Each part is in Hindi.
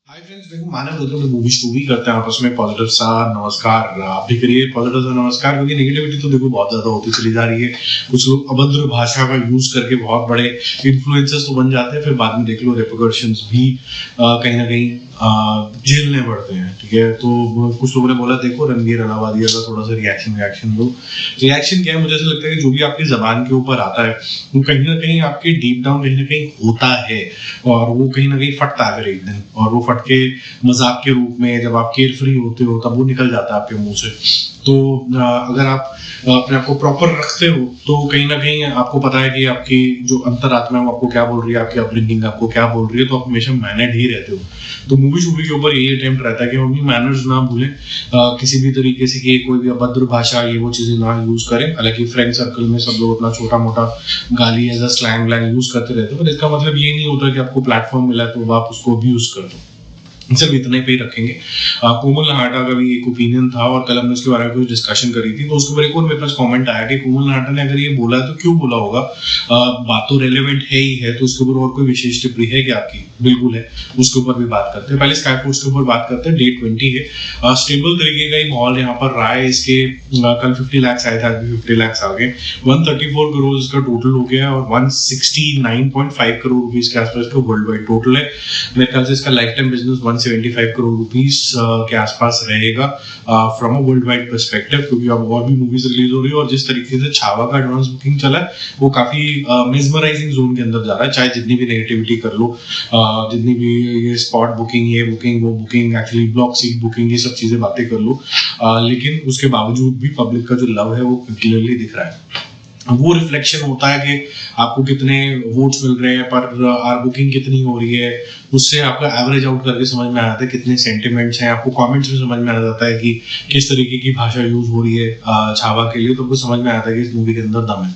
हाय फ्रेंड्स, देखो मानव होते हैं मूवी स्टोरी करते हैं आपस में पॉजिटिव सा नमस्कार। आप भी करिए पॉजिटिव सा नमस्कार, क्योंकि नेगेटिविटी तो देखो बहुत ज्यादा होती चली जा रही है। कुछ लोग अभद्र भाषा का यूज करके बहुत बड़े इन्फ्लुएंसर्स तो बन जाते हैं, फिर बाद में देख लो रिपरकशंस भी कहीं ना कहीं झेलने पड़ते हैं। ठीक है, तो कुछ लोगों ने बोला देखो रणवीर अलाहाबादिया का थोड़ा सा रिएक्शन दो। रिएक्शन क्या है, मुझे ऐसा लगता है कि जो भी आपकी जबान के ऊपर आता है वो कहीं ना कहीं आपके डीप डाउन कहीं ना कहीं होता है, और वो कहीं ना कहीं फटता है फिर एक दिन, और वो फट के मजाक के रूप में जब आप केयर फ्री होते हो तब वो निकल जाता है आपके मुंह से। तो अगर आप अपने आप को प्रॉपर रखते हो तो कहीं ना कहीं आपको पता है कि आपकी जो अंतरात्मा है वो आपको क्या बोल रही है, आपकी अपब्रिंगिंग आपको क्या बोल रही है, तो आप हमेशा मैनर्ड ही रहते हो। तो मूवी शूवी के ऊपर यही अटेम्प्ट रहता है कि हम अपनी मैनर्स ना भूलें, किसी भी तरीके से कि कोई भी अभद्र भाषा ये वो चीजें ना यूज करें। हालांकि फ्रेंड सर्कल में सब लोग अपना छोटा मोटा गाली एज अ स्लैंग व्लैंग यूज करते रहते हैं, पर इसका मतलब ये नहीं होता कि आपको प्लेटफॉर्म मिला तो आप उसको अब्यूज कर दो। सिर्फ इतने पे ही रखेंगे। कोमल नहाटा का भी एक ओपिनियन था और कल हमने उसके बारे में कुछ डिस्कशन करी थी, तो उसके ऊपर एक और मेरे पास कमेंट आया कि कोमल नहाटा ने अगर ये बोला है तो क्यों बोला होगा, बात तो रेलेवेंट है ही है, तो उसके ऊपर और कोई विशेष टिप्पणी है क्या आपकी? बिल्कुल है, उसके ऊपर भी बात करते हैं। पहले स्काई फोर्स के ऊपर बात करते हैं। डे 20 है, स्टेबल तरीके का ही माहौल यहाँ पर रहा है। इसके कल 50 लाख आए थे, आज भी 50 लाख आ गए। 134 करोड़ इसका टोटल हो गया और 169.5 करोड़ रुपीज के आसपास का वर्ल्ड वाइड टोटल है। मेरे ख्याल से इसका life time business 175 crore rupees के आसपास रहेगा from a world wide perspective, क्योंकि अब और भी मूवीज रिलीज हो रही है और जिस तरीके से छावा का एडवांस बुकिंग चला है वो काफी मेस्मराइजिंग जोन के अंदर जा रहा है। चाहे जितनी भी नेगेटिविटी कर लो, जितनी भी ये स्पॉट बुकिंग, ये बुकिंग, वो booking, actually block seat booking, ये सब चीजें बातें कर लो, लेकिन उसके बावजूद भी पब्लिक का जो लव है वो क्लियरली दिख रहा है। वो रिफ्लेक्शन होता है कि आपको कितने वोट्स मिल रहे हैं पर आर बुकिंग कितनी हो रही है, उससे आपका एवरेज आउट करके समझ में आ जाता है कितने सेंटिमेंट्स हैं। आपको कमेंट्स में समझ में आ जाता है कि किस तरीके की भाषा यूज हो रही है छावा के लिए, तो आपको समझ में आता है कि इस मूवी के अंदर दम है।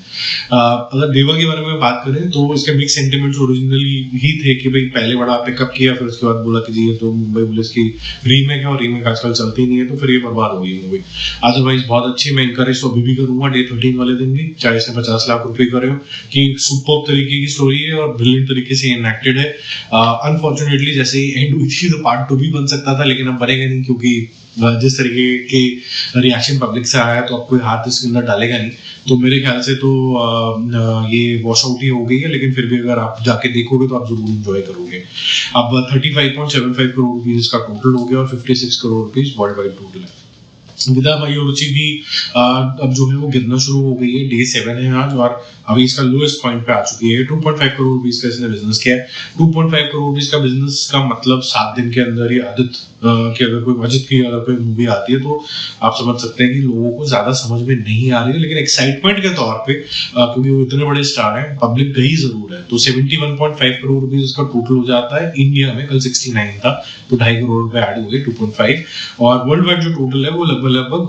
अगर देवा के बारे में बात करें तो इसके मिक्स सेंटिमेंट्स ओरिजिनली ही थे कि भाई पहले बड़ा पिकअप किया, फिर उसके बाद बोला कि जी ये तो मुंबई पुलिस की रीमेक है और रीमेक आजकल चलती नहीं है, तो फिर ये बर्बाद हो गई मूवी। अदरवाइज बहुत अच्छी, मैं इनकरेज तो अभी भी करूंगा डे 13 वाले दिन भी, चाहे इसने 50 लाख रुपए करे हो, कि सुपर तरीके की स्टोरी है और ब्रिलियंट तरीके से इनएक्टेड है। अनफॉर्चुनेटली जैसे ही एंड हुई थी तो पार्ट 2 भी बन सकता था, लेकिन अब बनेगा नहीं, क्योंकि जिस तरीके के रिएक्शन पब्लिक से आया तो अब कोई हाथ इसके अंदर डालेगा नहीं। तो मेरे ख्याल से तो ये वॉश आउट ही हो गई है, लेकिन फिर भी अगर आप जाके देखोगे तो आप जरूर एंजॉय करोगे। अब 35.75 करोड़ रुपीज इसका टोटल हो गया और 56 crore rupees world wide total है। विदा भाई और रुचि भी अब जो है वो गिरना शुरू हो गई है। डे 7 है आज और अभी इसका लोएस्ट पॉइंट पे आ चुकी है। 2.5 करोड़ रुपीज का इसने बिजनेस किया है। 2.5 करोड़ रुपीज का बिजनेस का मतलब 7 दिन के अंदर ही आदित्य कि अगर कोई अजित की अगर कोई मूवी आती है तो आप समझ सकते हैं कि लोगों को ज्यादा समझ में नहीं आ रही है, लेकिन एक्साइटमेंट के तौर पे क्योंकि वो इतने बड़े स्टार हैं, पब्लिक गई जरूर है, तो 71.5 करोड़ रुपीज इसका टोटल हो जाता है। इंडिया में कल 69 था तो 2.5 करोड़ रुपए ऐड हुए 2.5, और वर्ल्ड वाइड जो टोटल है वो लगभग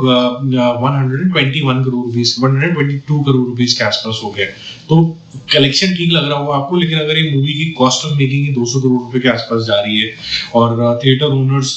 121 करोड़ रुपीज 122 करोड़ रुपीज के आसपास हो गया। तो कलेक्शन ठीक लग रहा होगा आपको, लेकिन अगर ये मूवी की कॉस्ट ऑफ मेकिंग ही 200 करोड़ रुपए के आसपास जा रही है और थिएटर ओनर्स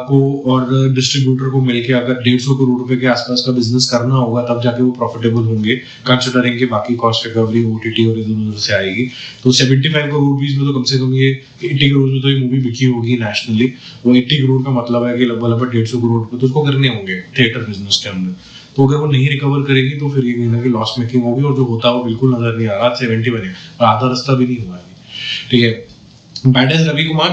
को और डिस्ट्रीब्यूटर को मिलकर अगर 150 करोड़ रुपए के आसपास का बिजनेस करना होगा तब जाके वो प्रॉफिटेबल होंगे, कंसिडरिंग के बाकी कॉस्ट रिकवरी ओटीटी और इधर उधर से आएगी। तो 75 करोड़ रुपीज में तो कम से कम ये 80 करोड़ में तो ये मूवी बिकी होगी नेशनली। वो 80 करोड़ का मतलब है कि लगभग 150 करोड़ रुपए तो उसको करने होंगे थिएटर बिजनेस के अंदर। तो अगर वो नहीं रिकवर करेगी तो फिर ये कहीं ना कहीं लॉस मेकिंग होगी, और जो होता है वो बिल्कुल नजर नहीं आ रहा। 70 बने और आधा रास्ता भी नहीं हुआ है। ठीक है, Bad as Ravi Kumar,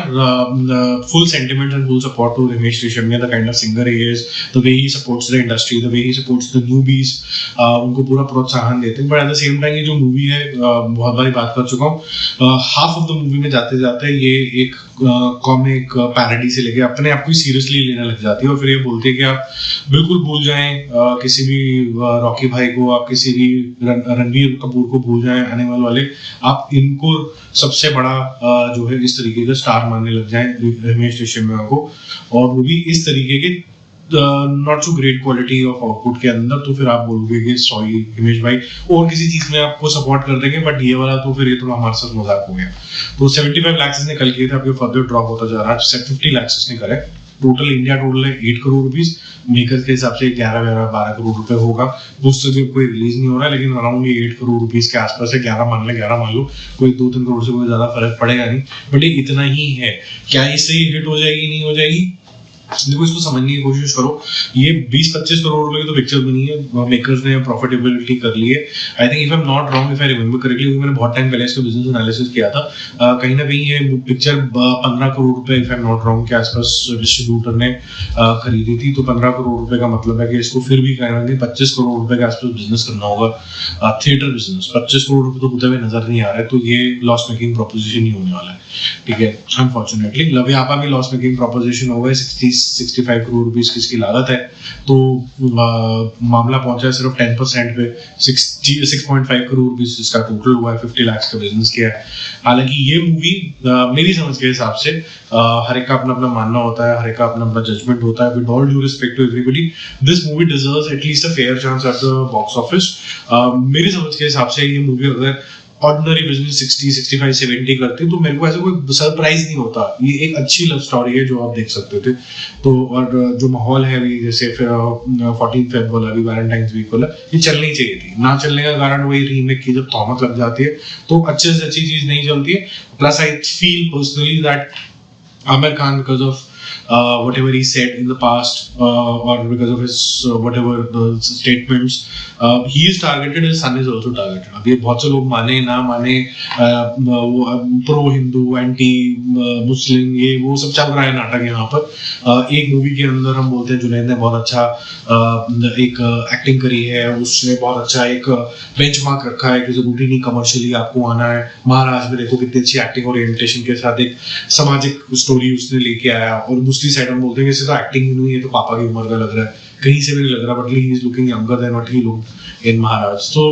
full sentiments and full support to Ramesh Reshammiya, the kind of singer he is, the way he supports the industry, the way he supports the newbies, उनको पूरा प्रोत्साहन देते हैं। But at the same time ये जो मूवी है, बहुत बारी बात कर चुका हूँ, हाफ ऑफ द मूवी में जाते जाते ये एक कॉमिक पैरोडी से लेके अपने आप को सीरियसली लेने लग जाती है, और फिर ये बोलती है कि आप बिल्कुल भूल जाएं किसी भी रॉकी भाई को, आप किसी भी रणवीर कपूर को भूल जाएं, एनिमल वाले, आप इनको सबसे बड़ा जो है इस तरीके का स्टार मानने लग जाएं रमेश रेशमिया को, और वो भी इस तरीके के not so great quality of output के अंदर। तो फिर आप बोलोगे कि सॉरी हिमेश भाई, और किसी चीज में आपको सपोर्ट कर देंगे, बट ये वाला तो फिर ये थोड़ा हमारे साथ मजाक हो गया। तो 75 लाख इसने कल किए थे, आपके फर्दर ड्रॉप होता जा रहा है, 50 लाख इसने करे। टोटल इंडिया टोटल है 8 करोड़ रुपीज, मेकर्स के हिसाब से 11-12 करोड़ रुपए होगा। उस तक कोई रिलीज नहीं हो रहा है, लेकिन अराउंड ये 8 करोड़ रुपीज के आसपास है। 11 मान लो, कोई 2-3 करोड़ से कोई ज्यादा फर्क पड़ेगा नहीं, बट ये इतना ही है। क्या इससे हिट हो जाएगी, नहीं हो जाएगी? देखो, इसको समझने की कोशिश करो। ये 20-25 करोड़ रुपए की तो पिक्चर बनी है, मेकर्स ने प्रॉफिटेबिलिटी कर ली है। I think if I am not wrong, if I remember correctly, क्योंकि मैंने बहुत टाइम पहले इसका बिजनेस एनालिसिस किया था, कहीं ना कहीं ये पिक्चर 15 करोड़ रुपए, if I am not wrong, के आसपास डिस्ट्रीब्यूटर ने खरीदी थी। तो 15 करोड़ रुपए का मतलब है कि इसको फिर भी कहीं ना कहीं 25 करोड़ रुपए के आसपास बिजनेस करना होगा। थिएटर बिजनेस 25 करोड़ रुपए तो होते हुए नजर नहीं आ रहा है, तो ये लॉस मेकिंग प्रोपोजिशन ही होने वाला है। ठीक है, अनफॉर्चुनेटली लव यापा भी लॉस मेकिंग प्रोपोजिशन होगा। 60-65 करोड़ रुपीस की इसकी लागत है, तो मामला पहुंचा है सिर्फ 10% पे। 6.5 करोड़ रुपीस इसका टोटल हुआ है, 50 लाख का बिजनेस किया है। हालांकि ये मूवी मेरी समझ के हिसाब से हर एक का अपना अपना मानना होता है, हर एक का अपना अपना जजमेंट होता है। With all due respect to everybody, this movie deserves at least a fair chance at the box office. मेरी समझ के हिसाब से ये मूवी अगर ऑर्डिनरी बिजनेस 60-65-70 करती तो मेरे को ऐसा कोई सरप्राइज नहीं होता। ये एक अच्छी लव स्टोरी है जो आप देख सकते थे। तो और जो माहौल है अभी, जैसे 14 फेब वाला, अभी वैलेंटाइंस वीक वाला, ये चलनी चाहिए थी। ना चलने का कारण वही रीमेक की जब तोहमत लग जाती है तो अच्छे से अच्छी चीज नहीं चलती है। Plus I feel personally that Amir Khan, because of whatever he said in the past, or because of his whatever the statements, he is targeted, his son is also targeted. अब ये बहुत से लोग माने ना माने, प्रो हिंदू, एंटी मुस्लिम, ये वो सब चल रहा है नाटक यहाँ पर। एक मूवी के अंदर हम बोलते हैं जुनैद ने बहुत अच्छा एक एक्टिंग करी है, उसने बहुत अच्छा एक बेंचमार्क रखा है कि जरूरी नहीं कमर्शियली आपको आना है। महाराज में देखो कितनी अच्छी एक्टिंग ओरिएंटेशन के साथ एक सामाजिक स्टोरी उसने लेके आया। और दूसरी साइड हम बोलते हैं कि तो एक्टिंग ही नहीं है, तो पापा की उम्र का लग रहा है, कहीं से भी नहीं लग रहा, but he is looking younger than what he looked in Maharaj. So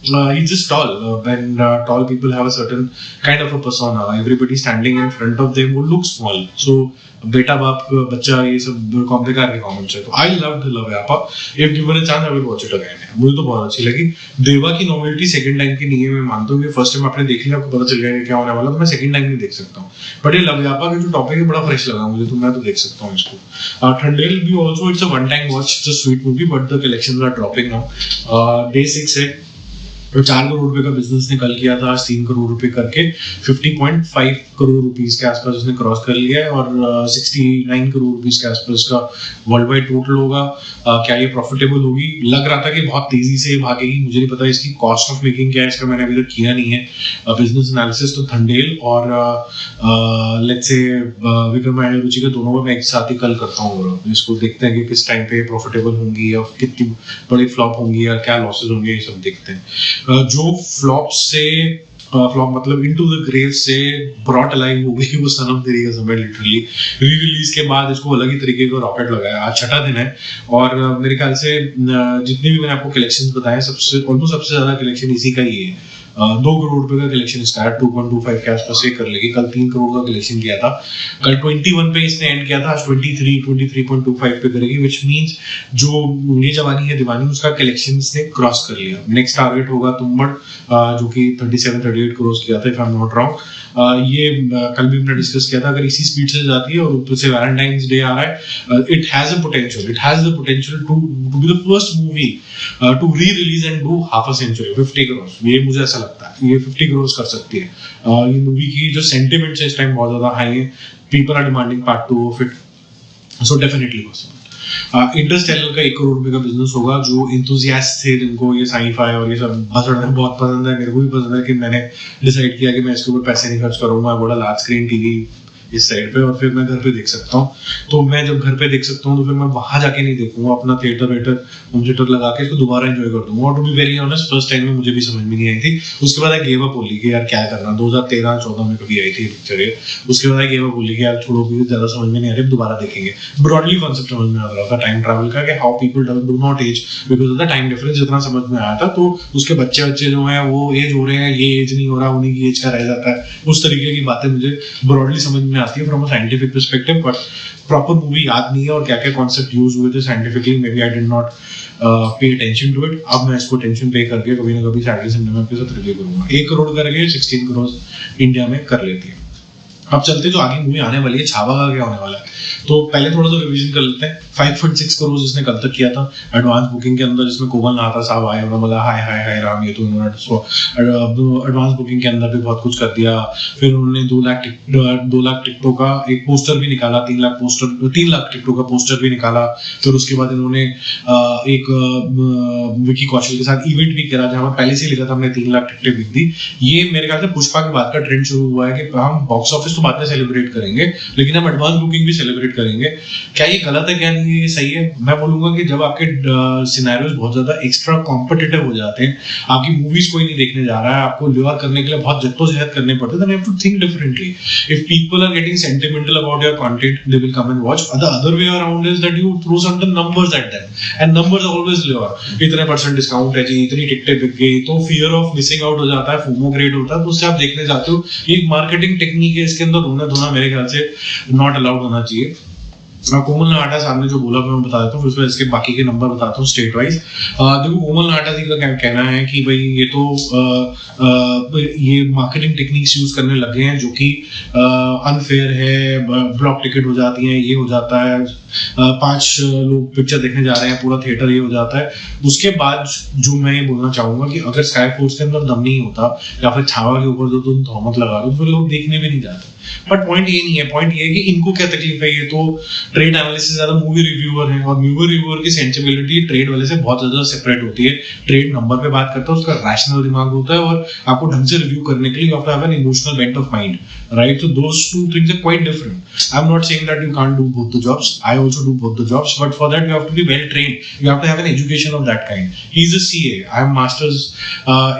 he's just tall, and tall people have a certain kind of a persona. Everybody standing in front of them would look small. So बेटा बाप बच्चा ये सब कॉम्प्लिकेट के कॉमेंट्स है। तो I love the love यापा, if given a chance I will watch it again. मुझे तो बहुत अच्छी लगी। देवा की नॉवेल्टी सेकंड टाइम की नहीं है, मैं मानता हूँ कि फर्स्ट टाइम आपने देख लिया, आपको पता चल गया कि क्या होने वाला, तो मैं सेकंड टाइम नहीं देख सकता हूँ। बट ये लव यापा का जो टॉपिक है बड़ा फ्रेश लगा मुझे, तो मैं तो देख सकता हूँ इसको। ठंडेल भी also it's a one time watch, it's a sweet movie, but the collections are dropping now. Day 6 है, 4 करोड़ रुपए का बिजनेस ने कल किया था, आज 3 करोड़ रुपए करके 50.5 करोड़ रुपीस के आसपास उसने क्रॉस कर लिया है। और 69 करोड़ रुपीस के आसपास का वर्ल्ड वाइड टोटल होगा। क्या ये प्रॉफिटेबल होगी? लग रहा था कि बहुत तेजी से भागेगी, मुझे नहीं पता इसकी कॉस्ट ऑफ मेकिंग क्या है, इसका मैंने अभी तक किया नहीं है बिजनेस एनालिसिस। तो थंडेल और लेट्स से विक्रम एंड रुचि का दोनों को मैं एक साथ ही कल करता हूँ। इसको देखते हैं कि किस टाइम पे प्रॉफिटेबल होंगी या कितनी बड़ी फ्लॉप होंगी या क्या लॉसेज होंगे, ये सब देखते हैं। जो फ्लॉप मतलब इनटू द ग्रेव से ब्रॉट अलाइव हो गई वो सनम तेरी कसम है। लिटरली री रिलीज के बाद इसको अलग ही तरीके का रॉकेट लगाया। आज 6ठा दिन है और मेरे ख्याल से जितने भी मैंने आपको कलेक्शंस बताए सबसे ऑलमोस्ट सबसे ज्यादा कलेक्शन इसी का ही है। 2 करोड़ रुपए का कलेक्शन इसका है, 2.25 के आसपास से कर लेगी। कल 3 करोड़ का कलेक्शन किया था, कल 21 पे इसने एंड किया था, आज 23.25 पे करेगी, विच मींस जो ये जवानी है दीवानी उसका कलेक्शन इसने क्रॉस कर लिया। नेक्स्ट टारगेट होगा तुम्बड़, जो कि 37-38 करोड़ किया था, if I am not wrong. ये कल भी हमने डिस्कस किया था, अगर इसी स्पीड से जाती है और ऊपर से वैलेंटाइंस डे आ रहा है, it has the potential to be the first movie to re release and do half a century, 50 crore. ये मुझे ऐसा लगता है ये 50 करोड़ कर सकती है। ये मूवी की जो सेंटिमेंट्स है इस टाइम बहुत ज्यादा हाई है, people are demanding part 2 of it, so definitely possible. Interstellar का 1 करोड़ रुपए का बिजनेस होगा। जो इंथुजियास्ट थे जिनको ये साईफाई और ये सब बहुत पसंद है, मेरे को भी पसंद है, कि मैंने डिसाइड किया कि मैं इसके ऊपर पैसे नहीं खर्च करूंगा, बड़ा लार्ज स्क्रीन टीवी इस साइड पे, और फिर मैं घर पे देख सकता हूँ। तो मैं जब घर पे देख सकता हूँ तो फिर मैं वहां जाके नहीं देखूंगा, अपना थिएटर होम थिएटर लगा के इसको दोबारा एंजॉय कर दूंगा। और to be very honest first time में मुझे भी समझ में नहीं आई थी, उसके बाद आई गेव अप बोली कि यार क्या करना। 2013-14 में कभी आई थी पिक्चर ये, उसके बाद आई गेव अप बोली कि यार छोड़ो, भी ज्यादा समझ में नहीं आ रही, दोबारा देखेंगे। ब्रॉडली कॉन्सेप्ट समझ में आ रहा था टाइम ट्रैवल का, कि how people do not age because of the time difference, जितना समझ में आया था। तो उसके बच्चे जो है वो एज हो रहे हैं, ये एज नहीं हो रहा, उन्हीं की एज का रह जाता है। उस तरीके की बातें मुझे ब्रॉडली समझ में आती है from a scientific perspective, but proper movie याद नहीं है और क्या क्या कॉन्सेप्ट यूज हुए थे scientifically, maybe I did not pay attention to it. अब मैं इसको अटेंशन पे करके कभी ना कभी सैटरडे संडे में आपके साथ रिव्यू करूंगा। 1 करोड़ करके 16 करोड़ इंडिया में कर लेती है। अब चलते जो आगे मूवी आने वाली है छावा का क्या होने वाला है, तो पहले थोड़ा सा रिवीजन कर लेते हैं। 5.6 करोड़ जिसने कल तक किया था एडवांस बुकिंग के अंदर, जिसमें कोमल नाहटा साहब आए, उन्होंने बोला हाय हाय हाय राम, ये तो उन्होंने एडवांस बुकिंग के अंदर भी बहुत कुछ कर दिया। फिर उन्होंने 2 लाख टिकटों का एक पोस्टर भी निकाला, 3 लाख टिकटों का पोस्टर भी निकाला। फिर उसके बाद इन्होंने एक विकी कौशल के साथ इवेंट भी करा जहां पर पहले से लिखा था हमने 3 लाख टिकटें बिक दी। ये मेरे ख्याल से पुष्पा के बाद का ट्रेंड शुरू हुआ है कि हम बॉक्स ऑफिस तो बाद में सेलिब्रेट करेंगे लेकिन हम एडवांस बुकिंग भी सेलिब्रेट करेंगे। क्या ये गलत है क्या नहीं है, ये सही है? मैं बोलूंगा कि जब आपके सिनेरियोज बहुत ज्यादा एक्स्ट्रा कॉम्पिटिटिव हो जाते हैं, आपकी मूवीज कोई नहीं देखने जा रहा है, आपको ल्योर करने के लिए बहुत जद्दोजहद करने पड़ते हैं, then you have to think differently. If people are getting sentimental about your content, they will come and watch. The other way around is that you throw certain numbers at them, and numbers always lure. इतने % डिस्काउंट है जी, इतनी टिकटें बिक गई, तो फियर ऑफ मिसिंग आउट हो जाता है, फोमो क्रिएट होता है, तो उससे आप देखने जाते हो। ये मार्केटिंग टेक्निक है, इसके अंदर रोना धोना मेरे ख्याल से नॉट अलाउड होना चाहिए। कोमल नाहटा साहब ने जो बोला मैं बता देता हूँ, फिर इसके बाकी के नंबर बताता हूँ स्टेट वाइज। देखो कोमल नाहटा जी का कहना है कि भाई ये तो ये मार्केटिंग टेक्निक्स यूज करने लगे हैं जो कि अनफेयर है, ब्लॉक टिकट हो जाती है, ये हो जाता है, 5 लोग पिक्चर देखने जा रहे हैं, पूरा थिएटर ये हो जाता है। उसके बाद जो मैं ये बोलना चाहूंगा कि अगर स्काई फोर्स के अंदर दम नहीं होता या फिर छावा के ऊपर जो तुम तोहमत लगा रहे हो, फिर लोग देखने भी नहीं जाते। बट पॉइंट ये नहीं है, पॉइंट ये है कि इनको क्या तकलीफ है, ये तो ट्रेड एनालिसिस ज्यादा मूवी रिव्यूअर है, और मूवी रिव्यूअर की सेंसिबिलिटी ट्रेड वाले से बहुत ज्यादा सेपरेट होती है। ट्रेड नंबर पे बात करता है, उसका रैशनल दिमाग होता है, और आपको ढंग से रिव्यू करने के लिए you have to have an emotional bent of mind, right? So those two things are quite different. I'm not saying that you can't do both the jobs. I also do both the jobs, but for that you have to be well trained. You have to have an education of that kind. He's a CA. I'm masters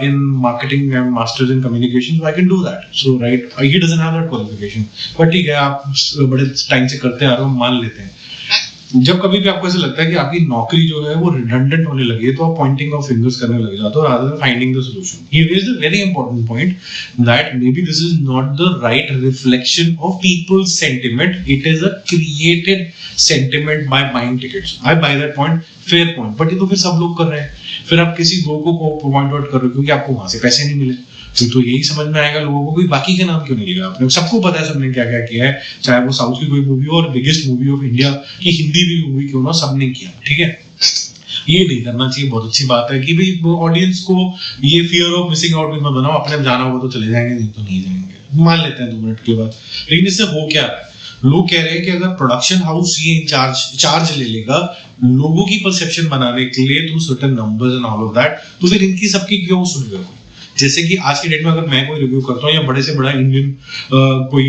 in marketing. I'm masters in communications. So I can do that. So right, he doesn't have that qualification. But ठीक है, आप बड़े टाइम से करते आ रहे हो, मान लेते हैं। जब कभी भी आपको ऐसा लगता है कि आपकी नौकरी जो है वो रिडंडेंट होने लगी है, तो आप पॉइंटिंग ऑफ फिंगर्स करने लग जाते हो rather than finding the solution. He raised a very important point that maybe this is not the right reflection of people's sentiment. It is a created sentiment by buying tickets. I buy that point, fair point. But ये तो फिर सब लोग कर रहे हैं, फिर आप किसी दो को पॉइंट आउट कर रहे हो क्योंकि आपको वहां से पैसे नहीं मिले। तो यही समझ में आएगा लोगों को कि बाकी के नाम क्यों नहीं लिया आपने। सबको पता है सबने क्या क्या किया है, चाहे वो साउथ की कोई मूवी हो और बिगेस्ट मूवी ऑफ इंडिया की हिंदी भी मूवी क्यों ना, सबने किया। ठीक है, ये नहीं करना चाहिए। बहुत अच्छी बात है कि भाई ऑडियंस को ये फियर ऑफ मिसिंग आउट भी मत बनाओ, अपने जाना होगा तो चले जाएंगे, नहीं तो नहीं जाएंगे, मान लेते हैं 2 मिनट के बाद। लेकिन इससे हो क्या रहा है, लोग कह रहे हैं कि अगर प्रोडक्शन हाउस ये चार्ज ले लेगा लोगों की परसेप्शन बनाने के लिए through certain numbers and all of that, तो फिर इनकी सबकी क्यों सुनेगा कोई? जैसे कि आज की डेट में अगर मैं कोई रिव्यू करता हूँ या बड़े से बड़ा इंडियन कोई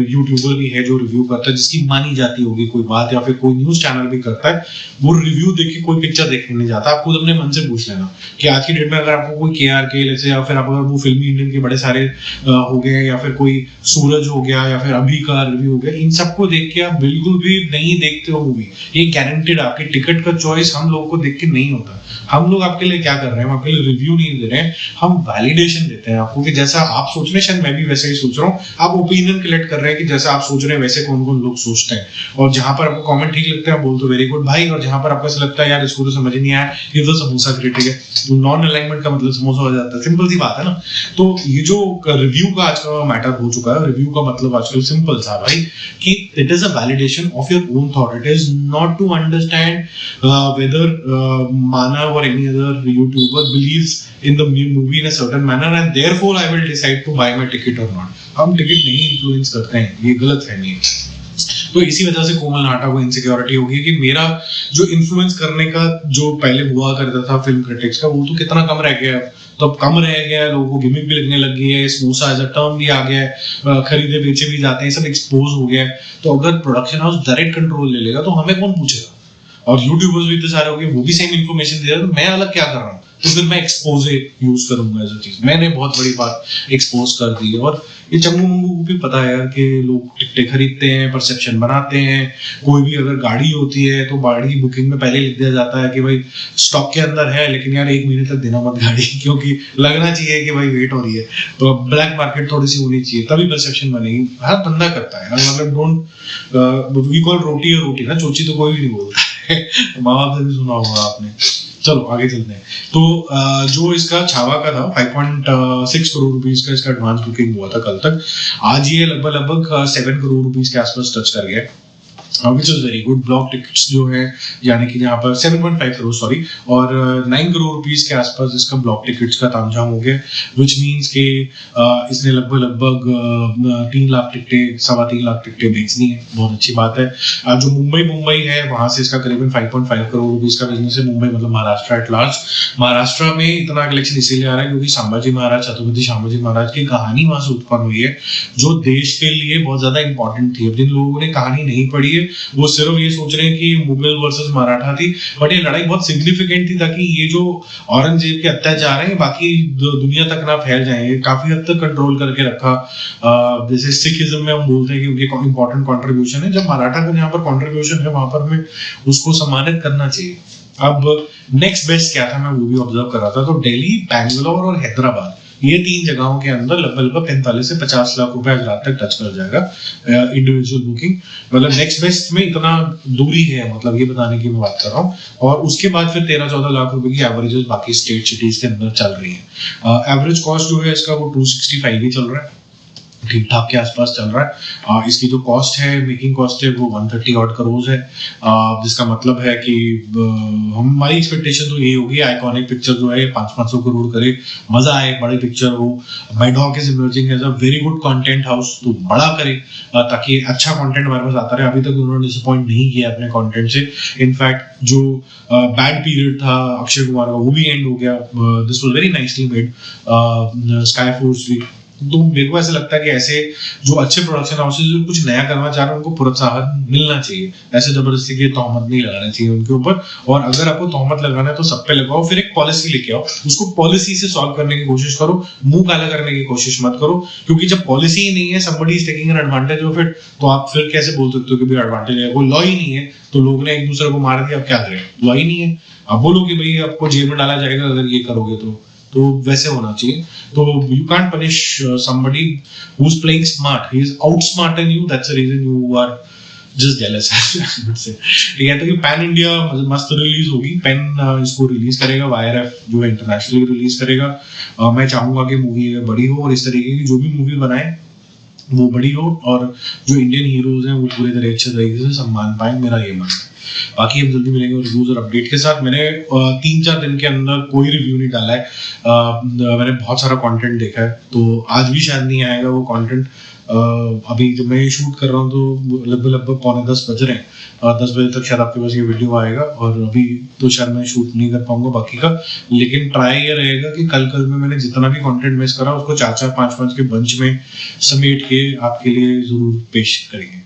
यूट्यूबर भी है जो रिव्यू करता है जिसकी मानी जाती होगी कोई बात, या फिर कोई न्यूज चैनल भी करता है, वो रिव्यू देख के कोई पिक्चर देखने नहीं जाता। आप खुद अपने मन से पूछ लेना कि आज की डेट में अगर आपको कोई KRK जैसे, या फिर आप अगर वो फिल्मी इंडियन के बड़े सारे हो गए, या फिर कोई सूरज हो गया, या फिर अभी का रिव्यू हो गया, इन सबको देख के आप बिल्कुल भी नहीं देखते हो मूवी, ये गारंटेड। आपके टिकट का चॉइस हम लोगों को देख के नहीं होता। हम लोग आपके लिए क्या कर रहे हैं, हम आपके लिए रिव्यू नहीं दे रहे हैं, हम वैलिडेशन देते हैं आपको कि जैसा आप सोच रहे हैं शायद मैं भी वैसा ही सोच रहा हूँ। आप ओपिनियन कलेक्ट कर रहे हैं कि जैसा आप सोच रहे हैं वैसे कौन कौन लोग सोचते हैं, और जहां पर आपको कमेंट ठीक लगता है बोल दो वेरी गुड भाई, और जहां पर आपको ऐसा लगता है यार इसको तो समझ नहीं आया, ये तो समोसा क्रिटिक है, नॉन अलाइनमेंट का मतलब समोसा हो जाता है, सिंपल सी बात है ना। तो ये जो रिव्यू का आज का मैटर हो चुका है, रिव्यू का मतलब आजकल सिंपल सा भाई कि it is a validation of your own thought, it is not to understand whether Manav or any other YouTuber believes in the movie in a certain manner and therefore I will decide to buy my ticket or not. हम टिकट नहीं इन्फ्लुएंस करते हैं, ये गलत फहमी है। तो इसी वजह से कोमल नाहटा को इनसिक्योरिटी होगी कि मेरा जो इन्फ्लुएंस करने का जो पहले हुआ करता था फिल्म क्रिटिक्स का, वो तो कितना कम रह गया। तो अब कम रह गया है, लोगों को गिमिक भी लगने लग गई है, समोसा एज अ टर्म भी आ गया है, खरीदे बेचे भी जाते हैं, सब एक्सपोज हो गया है। तो अगर प्रोडक्शन हाउस डायरेक्ट कंट्रोल ले लेगा तो हमें कौन पूछेगा? और यूट्यूबर्स भी इतने सारे हो गए, वो भी सेम इन्फॉर्मेशन दे रहे हैं, तो मैं अलग क्या कर रहा हूँ? तो फिर मैं एक्सपोज यूज करूंगा एज अ चीज। मैंने बहुत बड़ी बात एक्सपोज कर दी है, और ये चंगू मंगू को भी पता है यार कि लोग टिकटें खरीदते हैं, परसेप्शन बनाते हैं। कोई भी अगर गाड़ी होती है तो गाड़ी की बुकिंग में पहले लिख दिया जाता है कि भाई स्टॉक के अंदर है, लेकिन यार 1 महीने तक देना मत गाड़ी, क्योंकि लगना चाहिए कि भाई वेट हो रही है। तो ब्लैक मार्केट थोड़ी सी होनी चाहिए, तभी परसेप्शन बनेगी। हर बंदा करता है, मतलब डोंट वी कॉल रोटी और रोटी ना, चोची तो कोई भी नहीं बोलता है। माँ बाप से भी सुना होगा आपने। चलो आगे चलते हैं। तो जो इसका छावा का था 5.6 करोड़ रुपीस का इसका एडवांस बुकिंग हुआ था कल तक। आज ये लगभग 7 करोड़ रुपीस के आसपास टच कर गया, which is very good. Block tickets जो है यानी कि यहाँ पर 7.5 करोड़ सॉरी, और 9 करोड़ रुपीस के आसपास इसका ब्लॉक टिकट्स का तामझाम हो गया, विच मीन्स के इसने लगभग 3 लाख टिकटें 3.25 लाख टिकटें बेचनी है। बहुत अच्छी बात है। जो मुंबई है वहां से इसका करीबन 5.5 करोड़ रुपीस का बिजनेस है। मुंबई मतलब महाराष्ट्र एट लार्ज। महाराष्ट्र में इतना कलेक्शन इसीलिए आ रहा है क्योंकि संभाजी महाराज, छत्रपति संभाजी महाराज की कहानी वहां से उत्पन्न हुई है, जो देश के लिए बहुत ज्यादा इंपॉर्टेंट थी। अब जिन लोगों ने कहानी नहीं पढ़ी है वो सिर्फ ये सोच रहे हैं कि मुगल वर्सेस मराठा थी, बट ये लड़ाई बहुत सिग्निफिकेंट थी ताकि ये जो औरंगजेब के अत्याचार हैं बाकी दुनिया तक ना फैल जाए। काफी हद तक कंट्रोल करके रखा। जैसे सिखिज्म में हम बोलते हैं कि उनके इंपॉर्टेंट कंट्रीब्यूशन है, जब मराठा का यहाँ पर कंट्रीब्यूशन है वहां पर हमें उसको सम्मानित करना चाहिए। अब नेक्स्ट बेस्ट क्या था मैं वो भी ऑब्जर्व कर रहा था। तो दिल्ली, बैंगलोर और हैदराबाद, ये 3 जगहों के अंदर लगभग 45 से 50 लाख रुपए आज रात तक टच कर जाएगा इंडिविजुअल बुकिंग। मतलब नेक्स्ट बेस्ट में इतना दूरी है, मतलब ये बताने की मैं बात कर रहा हूँ। और उसके बाद फिर 13-14 लाख रुपए की एवरेजेस बाकी स्टेट सिटीज के अंदर चल रही है। एवरेज कॉस्ट जो है इसका वो 265 ही चल रहा है, ठीक ठाक के आसपास चल रहा है। इसकी जो कॉस्ट है, मेकिंग कॉस्ट है, वो 130 ऑड करोड़ है, जिसका मतलब है कि हमारी एक्सपेक्टेशन तो यही होगी आइकॉनिक पिक्चर जो है 500 करोड़ करे, मजा आए, बड़ी पिक्चर हो। Maddock is emerging as a very good content house, तो बड़ा करे ताकि अच्छा कंटेंट हमारे पास आता रहे। अभी तक उन्होंने डिसअपॉइंट नहीं किया अपने कंटेंट से। इनफैक्ट जो बैड पीरियड था अक्षय कुमार का वो भी एंड हो गया। This was very nicely made. Sky force भी। तो मेरे को ऐसा लगता है कि ऐसे जो अच्छे प्रोडक्शन हाउसेस जो कुछ नया करना चाह रहे हैं उनको प्रोत्साहन मिलना चाहिए, ऐसे जबरदस्ती की तोहमत नहीं लगाना चाहिए उनके ऊपर। और अगर आपको तोहमत लगाना है तो सब पे लगाओ, फिर एक पॉलिसी लेके आओ, उसको पॉलिसी से सॉल्व करने की कोशिश करो, मुंह काला करने की कोशिश मत करो। क्योंकि जब पॉलिसी ही नहीं है, somebody is taking an advantage of it, तो आप फिर कैसे बोल सकते हो कि भाई एडवांटेज है? कोई लॉ ही नहीं है, तो लोग ने एक दूसरे को मार दिया, अब क्या करें? लॉ ही नहीं है, अब बोलो कि भाई आपको जेल में डाला जाएगा अगर ये करोगे तो वैसे होना चाहिए। तो you can't punish somebody who's playing smart. He is outsmarting you. That's the reason you are just jealous. I would say. ठीक है, तो ये पैन इंडिया मस्त रिलीज होगी। पेन इसको रिलीज करेगा, YRF जो है इंटरनेशनली रिलीज करेगा। मैं चाहूंगा कि मूवी बड़ी हो और इस तरीके की जो भी मूवी बनाए वो बड़ी हो, और जो इंडियन हीरोज हैं वो पूरे अच्छे तरीके से सम्मान पाए, मेरा ये मानना है। बाकी हम जल्दी मिलेंगे रिव्यूज और अपडेट के साथ। मैंने 3-4 दिन के अंदर कोई रिव्यू नहीं डाला है। मैंने बहुत सारा कंटेंट देखा है, तो आज भी शायद नहीं आएगा वो कंटेंट। अभी जब मैं शूट कर रहा हूँ तो लगभग 9:45 बज रहे हैं। 10 बजे तक शायद आपके पास ये वीडियो आएगा, और अभी तो शायद मैं शूट नहीं कर पाऊंगा बाकी का। लेकिन ट्राई ये रहेगा कि कल में मैंने जितना भी कंटेंट मिस करा उसको 4-4, 5-5 के बंच में समेट के आपके लिए जरूर पेश करेंगे।